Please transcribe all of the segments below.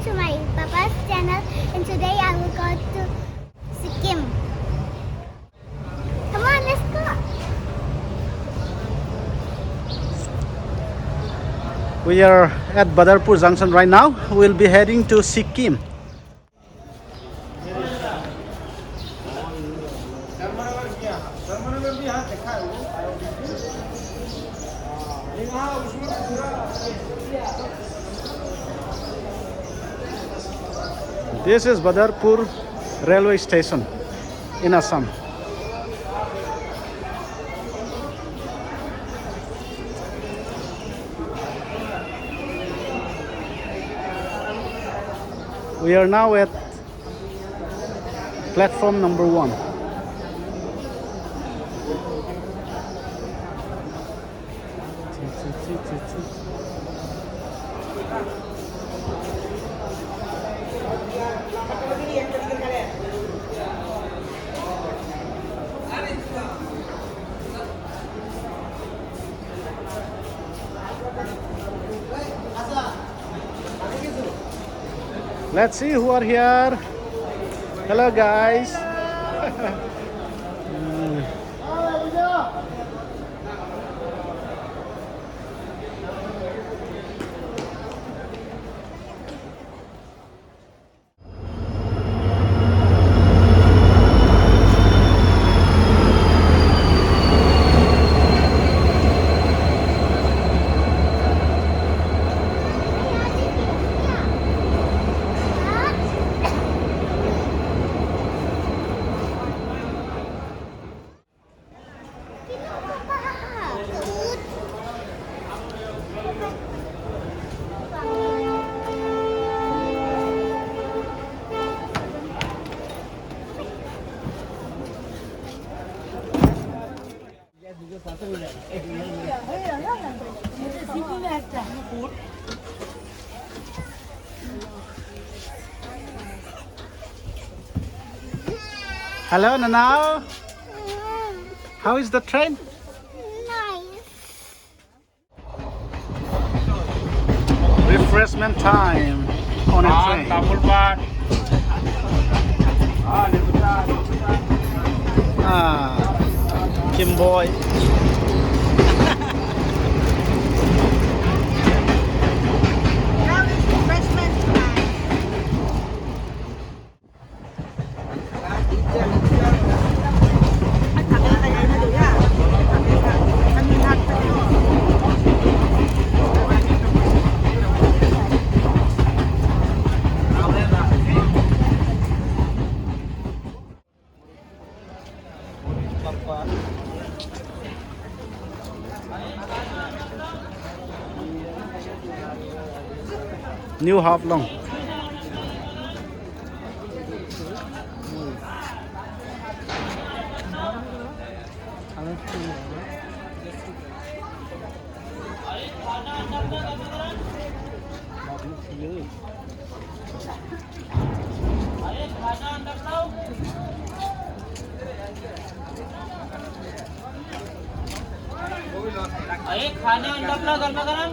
to my papa's channel, and today I will go to Sikkim. Come on, let's go. We are at Badarpur Junction right now. We'll be heading to Sikkim. This is Badarpur railway station in Assam. We are now at platform number 1. Let's see who are here. Hello guys. Hello Nanao. How is the train? Nice. Refreshment time on a train. Kim boy. New half long. खाना अंडा गरमा गरम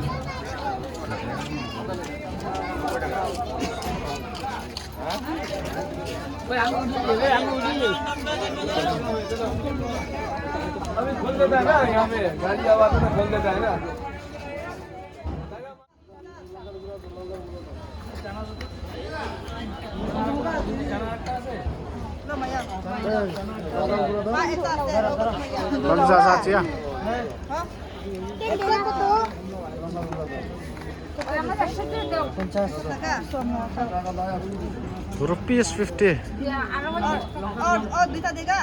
अभी खोल देता है ना यहाँ पे गाड़ी आवाज में खोल देता है ना Rupees 50. और बिता देगा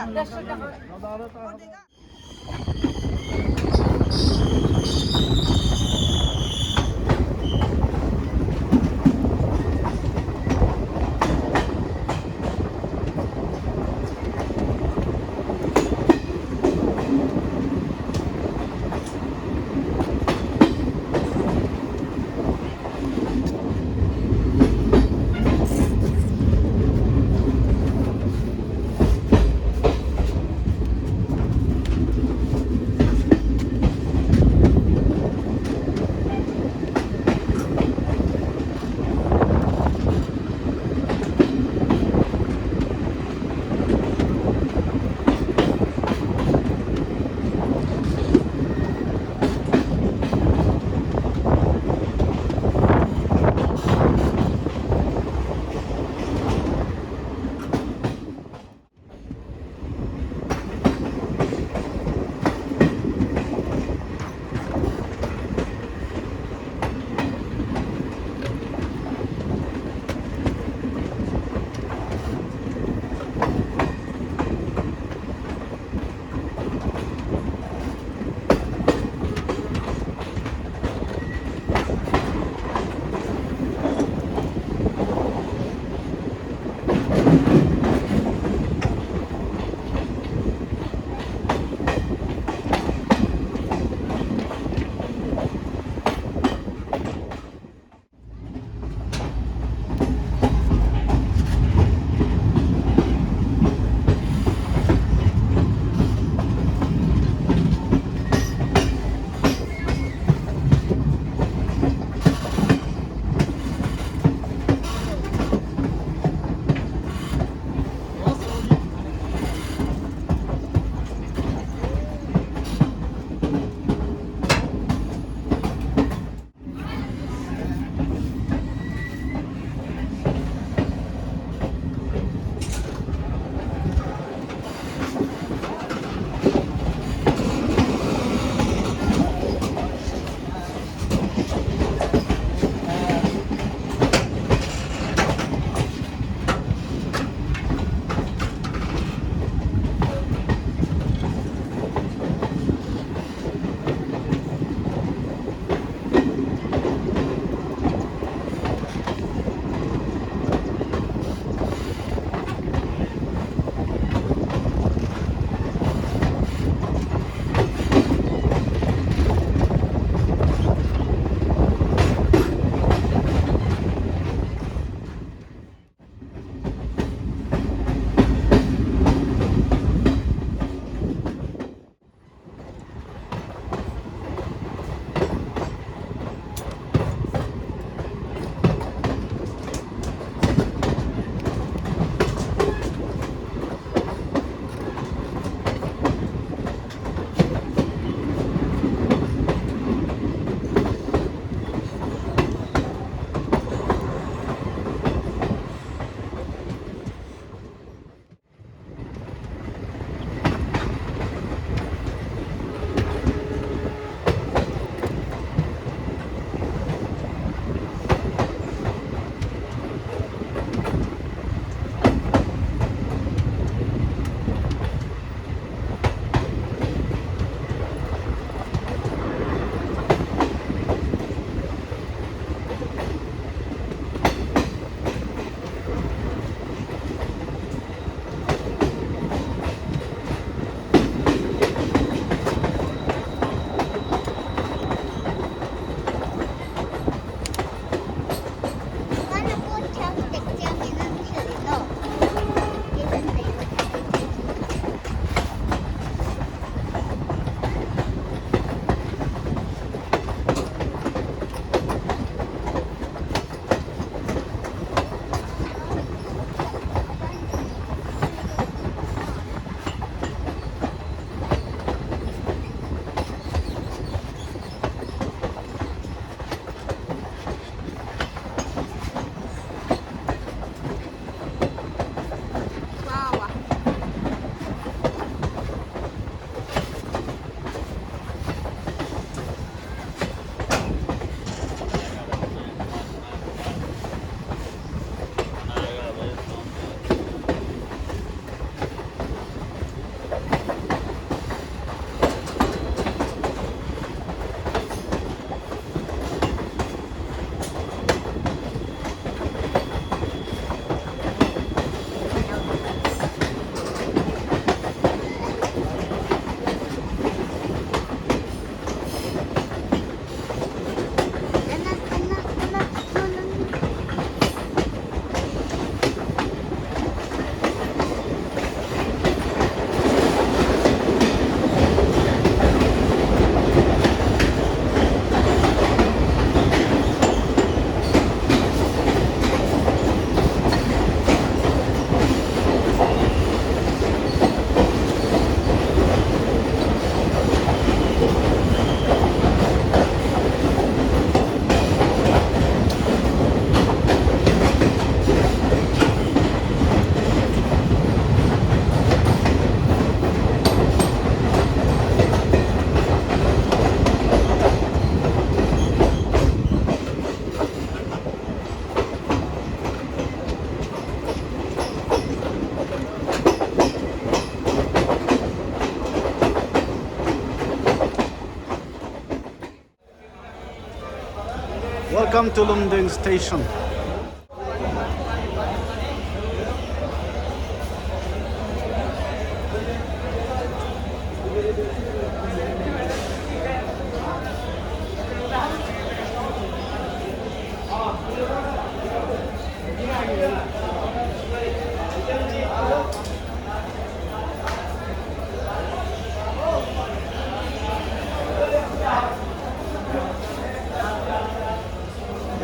Welcome to Lumding Station.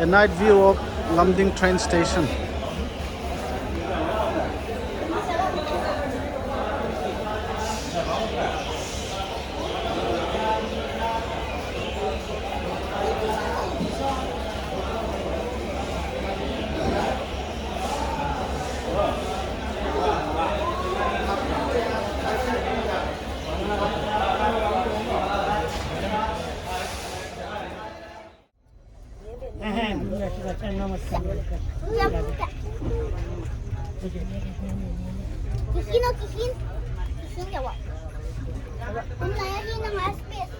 A night view of Lumding train station. Kihin o kihin. Kihin yawa. Kung layahin ng aspis.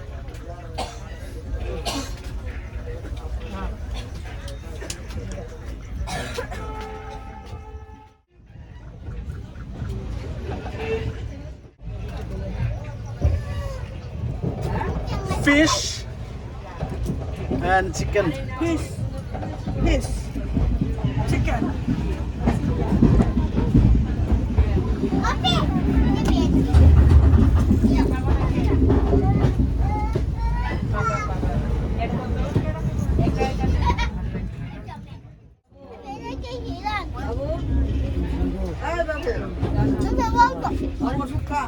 Fish and chicken. Fish, chicken. Okay. Aku suka.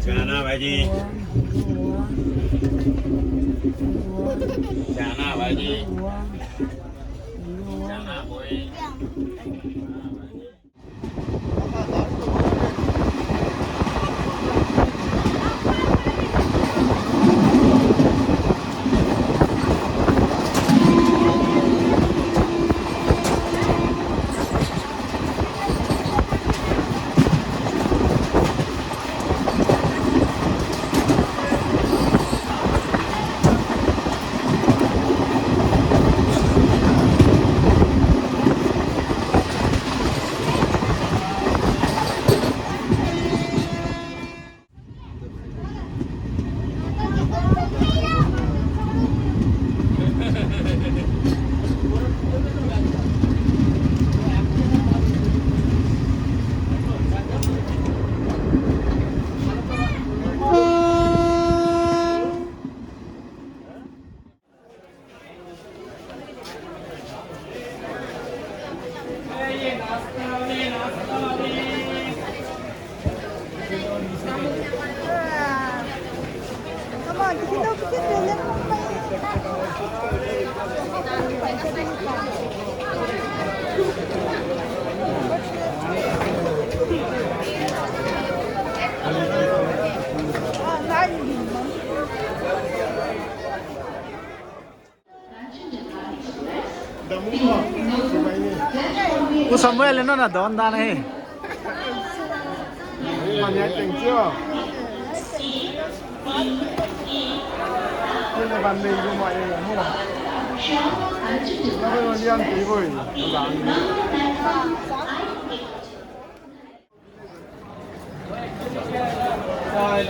Chana bhaji. Chana bhaji. Chana boy. Come on, Ủa sao mới lên nó là đón ta này? Mà nhảy tỉnh chưa? Đây là bàn mình của mọi người mua. Nó hơi đi ăn tí vui. Rồi,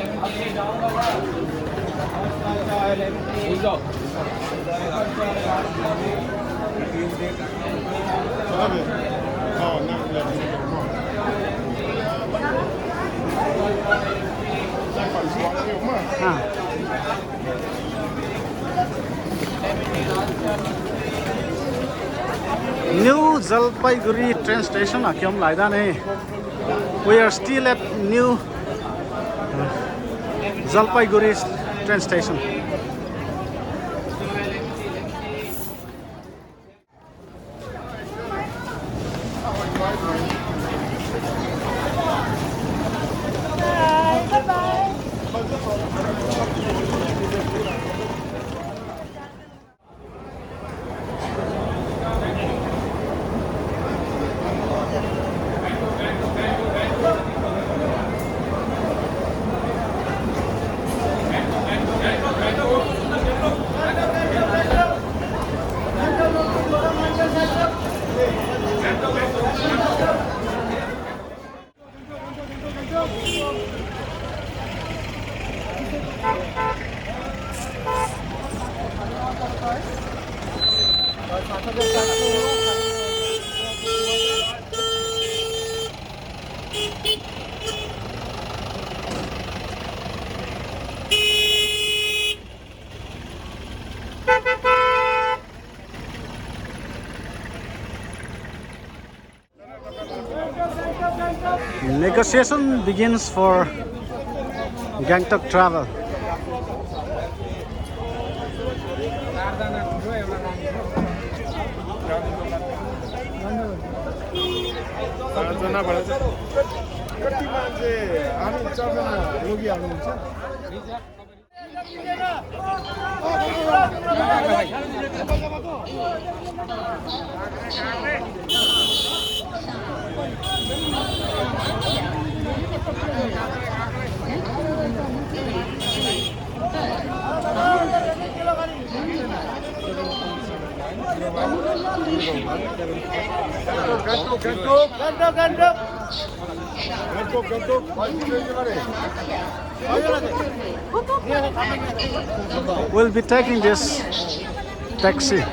New Jalpaiguri train station à kiom lại này. We are still at New Jalpaiguri train station. Negotiation begins for Gangtok travel. कति मान्छे हामी चारजना रोगी आउनुहुन्छ We'll be taking this taxi.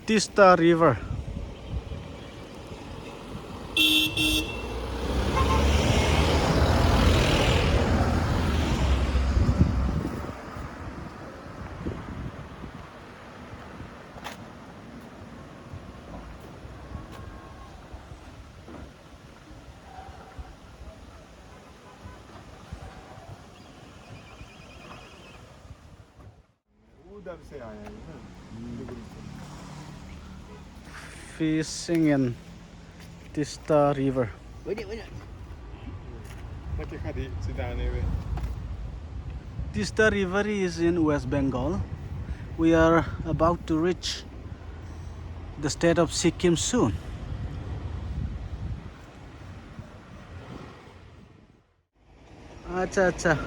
Tista River. उधर से आया है ना Fishing in Tista River. Tista River is in West Bengal. We are about to reach the state of Sikkim soon. Acha acha.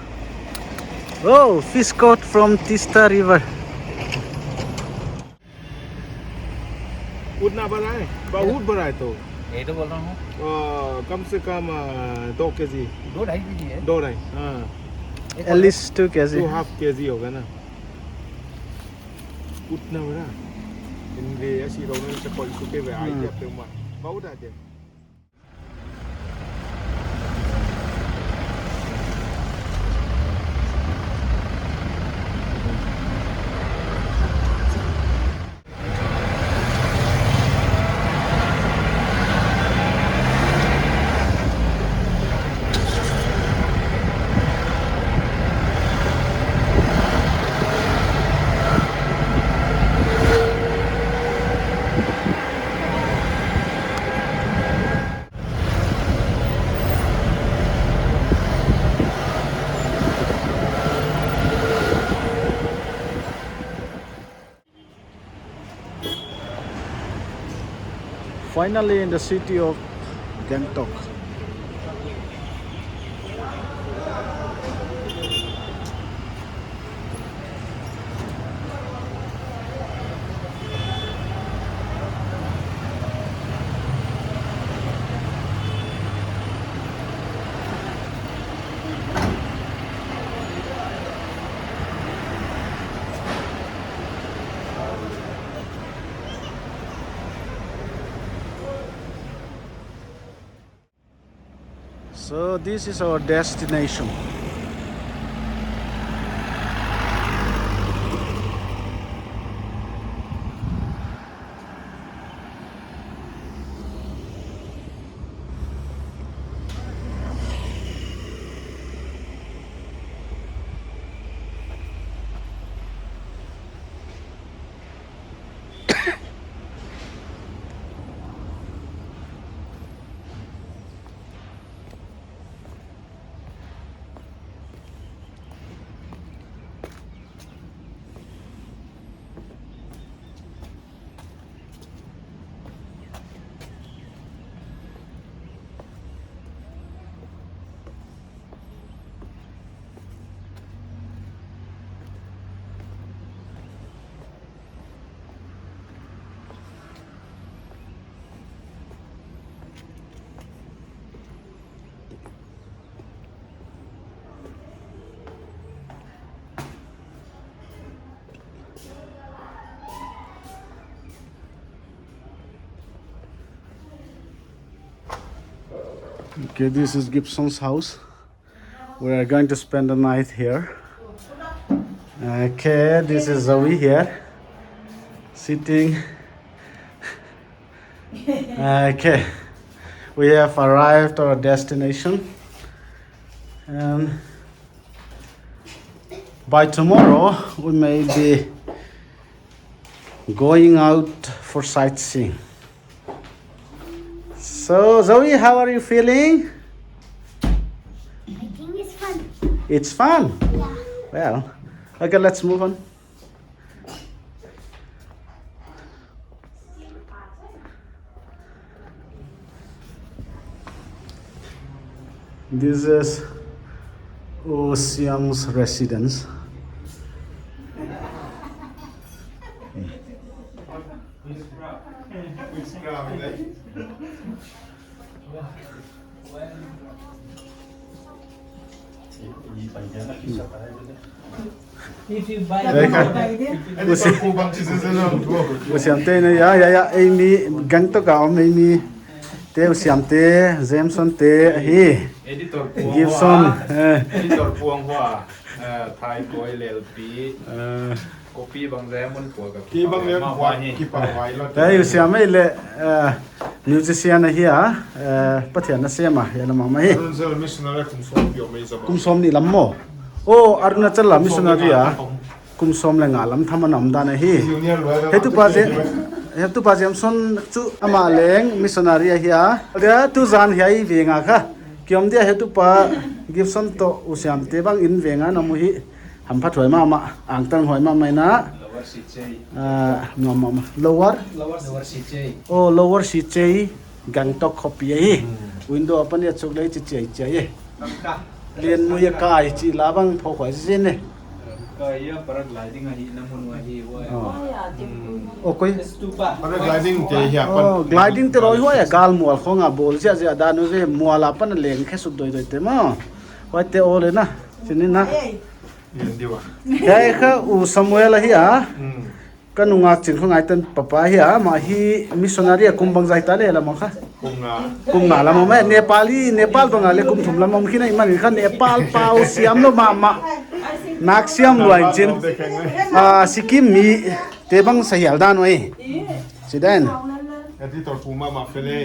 Oh, fish caught from Tista River. उतना बड़ा है बहुत बड़ा है तो यही तो बोल रहा हूँ कम से कम 2 केजी 2-2.5 kg है 2.5 हाँ At least 2 kg. 2.5 केजी होगा ना उतना बड़ा इनके ऐसी रोने से कोई कुके वे आई जब पे उमा बहुत आते Finally in the city of Gangtok. So this is our destination. Okay, this is Gibson's house. We are going to spend the night here. Okay, this is Zoe here, sitting. Okay, we have arrived at our destination, and by tomorrow we may be going out for sightseeing. So Zoe, how are you feeling? I think it's fun. It's fun. Yeah. Well, okay, let's move on. This is Asssam's residence. If you buy Assam te na ya Amy Gangtok ka Amy te Assam te Jameson te hi Editor Gibson Editor Puang Hoa Thai Koi Lel Pi Copy Bang Lemon Puang Ki Bang Lemon Puang Ki Pang Wai Lot Đây Assam ai le musician hi pathian na sema ya na mama hi Arunzel Missionary Kum Som Pyo Mei Zaba kum som ni lam mo o Arunachal la missionary ya kum som le ngalam thamanam da na hi hetu pa Jameson chu ama leng missionary hi dia tu zan hi venga kha kiom dia hetu pa Gibson to Assam te bang in venga na mu hi ham phat hoi ma ang tang hoi ma mai na no mama lower lower si chei Gangtok copy hi window open ya chuk lai chi chei chei lian mu ya kai chi la bang pho khoi sin ne paragliding ahi namun ahi okay Paragliding te hi oh gliding te roi hoa ya gal mual khonga bol sia sia da no ve mual apan leng khe sub doi doi te ma hoi te ole na sini na Yen diwa dai kha u Samuel hi kanunga chin khongai tan papa hi ma hi missionary kumbang jai ta le la ma kha kumnga la ma Nepal banga le kum thum la ma khina iman kha Nepal pau siam lo ma nak siam loi chin Sikkim mi te bang sahial dan oi sidan Editor Puma Ma Fele